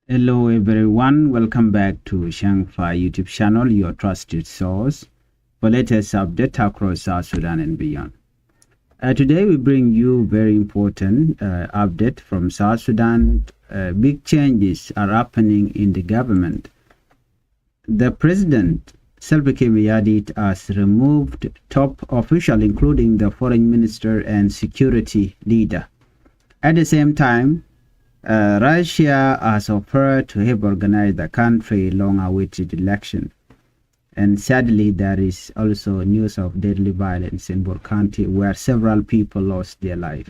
Hello everyone, welcome back to Changfied YouTube channel, your trusted source for latest update across South Sudan and beyond. Today we bring you very important update from South Sudan. Big changes are happening in the government. The president, Salva Kiir, has removed top officials including the foreign minister and security leader. At the same time, Russia has offered to help organize the country's long-awaited election. And sadly, there is also news of deadly violence in Bor County where several people lost their life.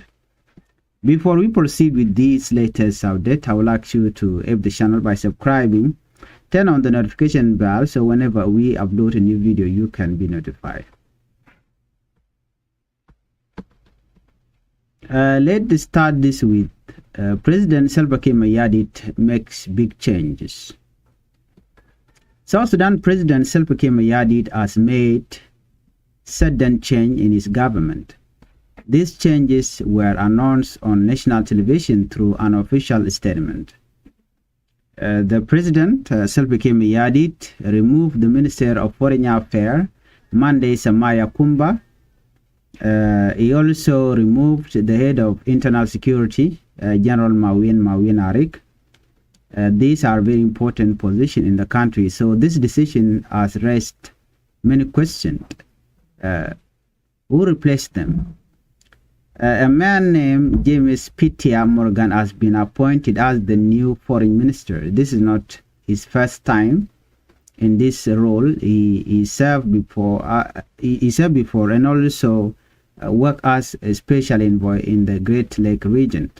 Before we proceed with this latest update, I would like you to help the channel by subscribing, turn on the notification bell so whenever we upload a new video, you can be notified. Let's start this with President Salva Kiir makes big changes. South Sudan President Salva Kiir has made sudden change in his government. These changes were announced on national television through an official statement. The President Salva Kiir removed the Minister of Foreign Affairs, Mande Samaya Kumba. He also removed the head of internal security, General Mawin Arik. These are very important positions in the country, so this decision has raised many questions. Who replaced them? A man named James Pitia Morgan has been appointed as the new foreign minister. This is not his first time in this role. He served before. And also worked as a special envoy in the Great Lake region.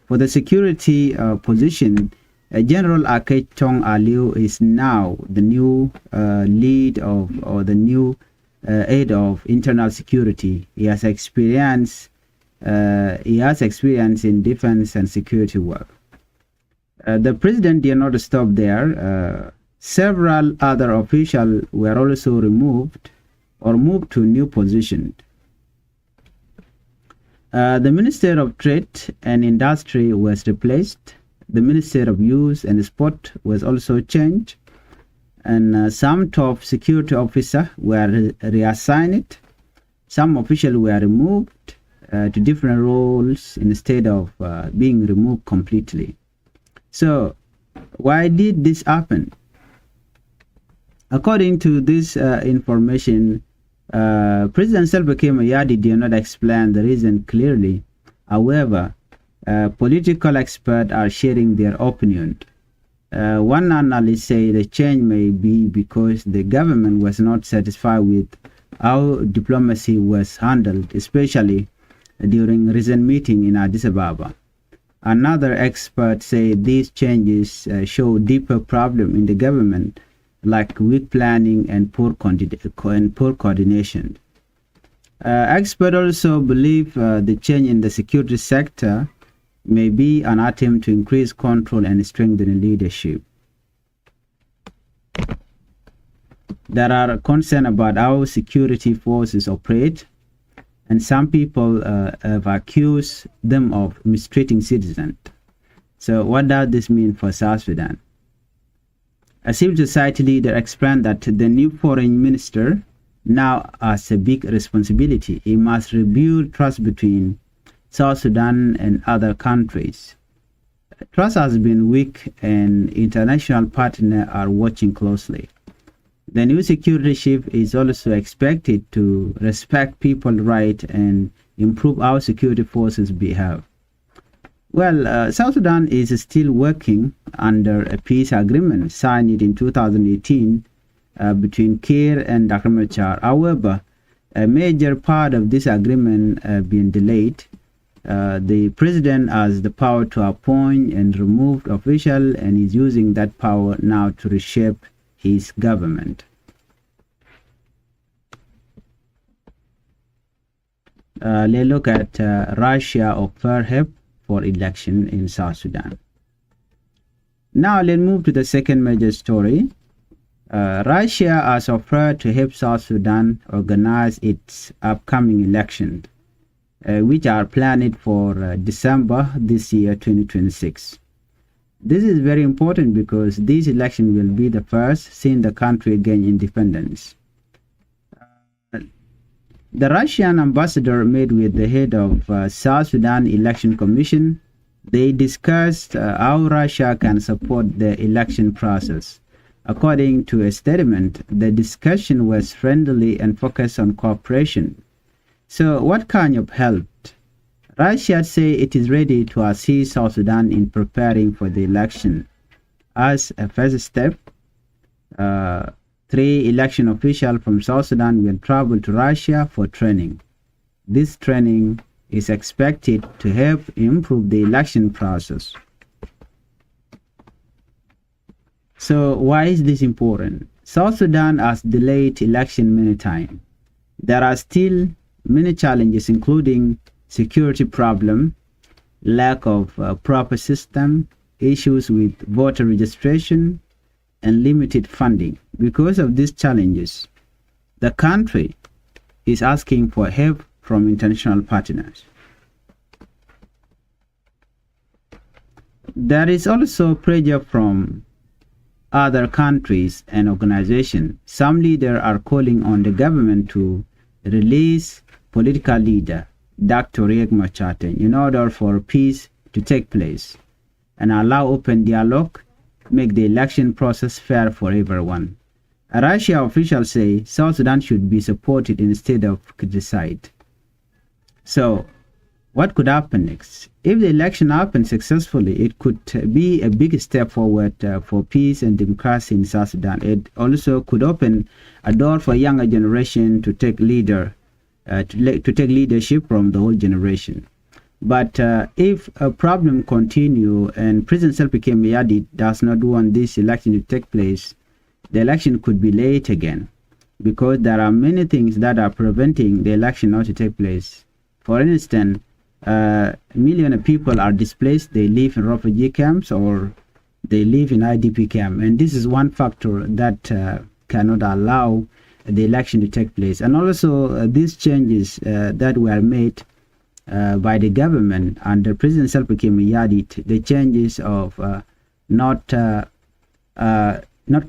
For the security position, General Akechong Aliu is now the new lead of, or the new head of internal security. He has experience in defense and security work. The president did not stop there. Several other officials were also removed or moved to new positions. The Minister of Trade and Industry was replaced. The Minister of Youth and Sport was also changed. And some top security officers were reassigned. Some officials were removed to different roles instead of being removed completely. So, why did this happen? According to this information, President Salva Kiir did not explain the reason clearly. However, political experts are sharing their opinion. One analyst said the change may be because the government was not satisfied with how diplomacy was handled, especially during recent meeting in Addis Ababa. Another expert said these changes show deeper problem in the government, like weak planning and poor coordination. Experts also believe the change in the security sector may be an attempt to increase control and strengthen leadership. There are concerns about how security forces operate, and some people have accused them of mistreating citizens. So what does this mean for South Sudan? A civil society leader explained that the new foreign minister now has a big responsibility. He must rebuild trust between South Sudan and other countries. Trust has been weak and international partners are watching closely. The new security chief is also expected to respect people's rights and improve how security forces behave. Well, South Sudan is still working under a peace agreement signed in 2018 between Kiir and Dr. Machar. However, a major part of this agreement has been delayed. The president has the power to appoint and remove officials and is using that power now to reshape his government. Let's look at Russia offer help for election in South Sudan. Now let's move to the second major story. Russia has offered to help South Sudan organize its upcoming elections, which are planned for December this year, 2026. This is very important because this election will be the first since the country gained independence. The Russian ambassador met with the head of South Sudan Election Commission. They discussed how Russia can support the election process. According to a statement, the discussion was friendly and focused on cooperation. So what kind of help? Russia says it is ready to assist South Sudan in preparing for the election. As a first step, 3 election officials from South Sudan will travel to Russia for training. This training is expected to help improve the election process. So why is this important? South Sudan has delayed election many times. There are still many challenges, including security problem, lack of proper system, issues with voter registration, and limited funding. Because of these challenges, the country is asking for help from international partners. There is also pressure from other countries and organizations. Some leaders are calling on the government to release political leader Dr. Riek Machar in order for peace to take place and allow open dialogue, make the election process fair for everyone. Russia officials say South Sudan should be supported instead of criticized. So, what could happen next? If the election happens successfully, it could be a big step forward for peace and democracy in South Sudan. It also could open a door for younger generation to take leadership from the whole generation. But if a problem continue and President Salva Kiir Mayardit does not want this election to take place, the election could be late again, because there are many things that are preventing the election not to take place. For instance, millions of people are displaced. They live in refugee camps or they live in IDP camp, and this is one factor that cannot allow the election to take place. And also these changes that were made by the government under President Salva Kiir Mayardit, the changes of not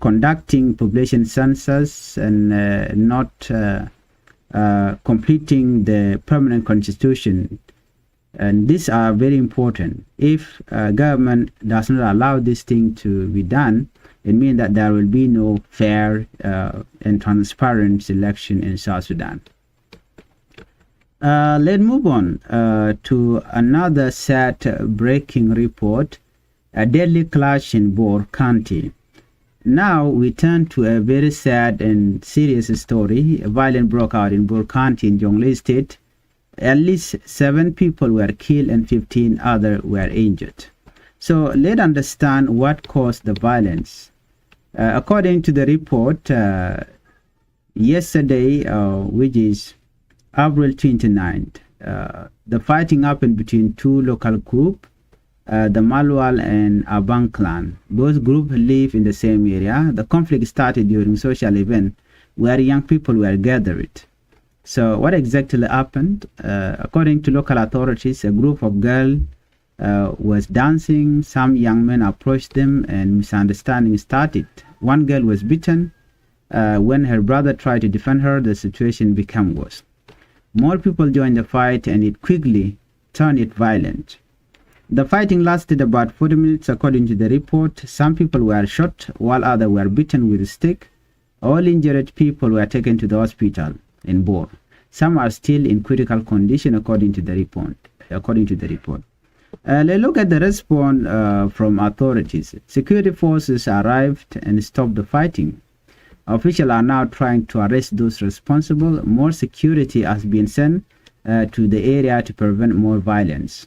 conducting population census and not completing the permanent constitution, and these are very important. If government does not allow this thing to be done, it means that there will be no fair and transparent election in South Sudan. Let's move on to another sad breaking report, a deadly clash in Bor County. Now we turn to a very sad and serious story. A violence broke out in Bor County in Jonglei State. At least 7 people were killed and 15 others were injured. So let's understand what caused the violence. According to the report, yesterday, which is April 29th, the fighting happened between 2 local groups, the Malwal and Abang clan. Both groups live in the same area. The conflict started during social event where young people were gathered. So what exactly happened? According to local authorities, a group of girls was dancing. Some young men approached them and misunderstanding started. One girl was beaten. When her brother tried to defend her, the situation became worse. More people joined the fight and it quickly turned it violent. The fighting lasted about 40 minutes according to the report. Some people were shot while others were beaten with a stick. All injured people were taken to the hospital in Bor. Some are still in critical condition according to the report. Let's look at the response from authorities. Security forces arrived and stopped the fighting. Officials are now trying to arrest those responsible. More security has been sent to the area to prevent more violence.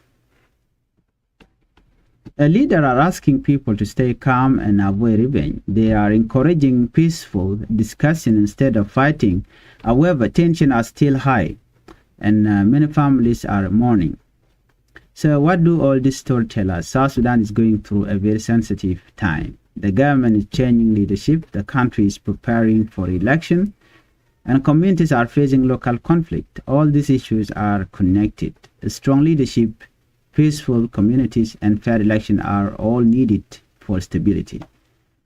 Leaders are asking people to stay calm and avoid revenge. They are encouraging peaceful discussion instead of fighting. However, tensions are still high and many families are mourning. So what do all this story tell us? South Sudan is going through a very sensitive time. The government is changing leadership, the country is preparing for election, and communities are facing local conflict. All these issues are connected. A strong leadership peaceful communities, and fair election are all needed for stability.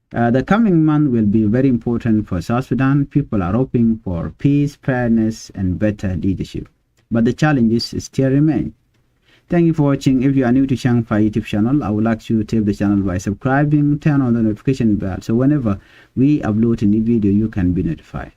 The coming month will be very important for South Sudan. People are hoping for peace, fairness, and better leadership. But the challenges still remain. Thank you for watching. If you are new to Changfied YouTube channel, I would like you to tap the channel by subscribing, turn on the notification bell, so whenever we upload a new video, you can be notified.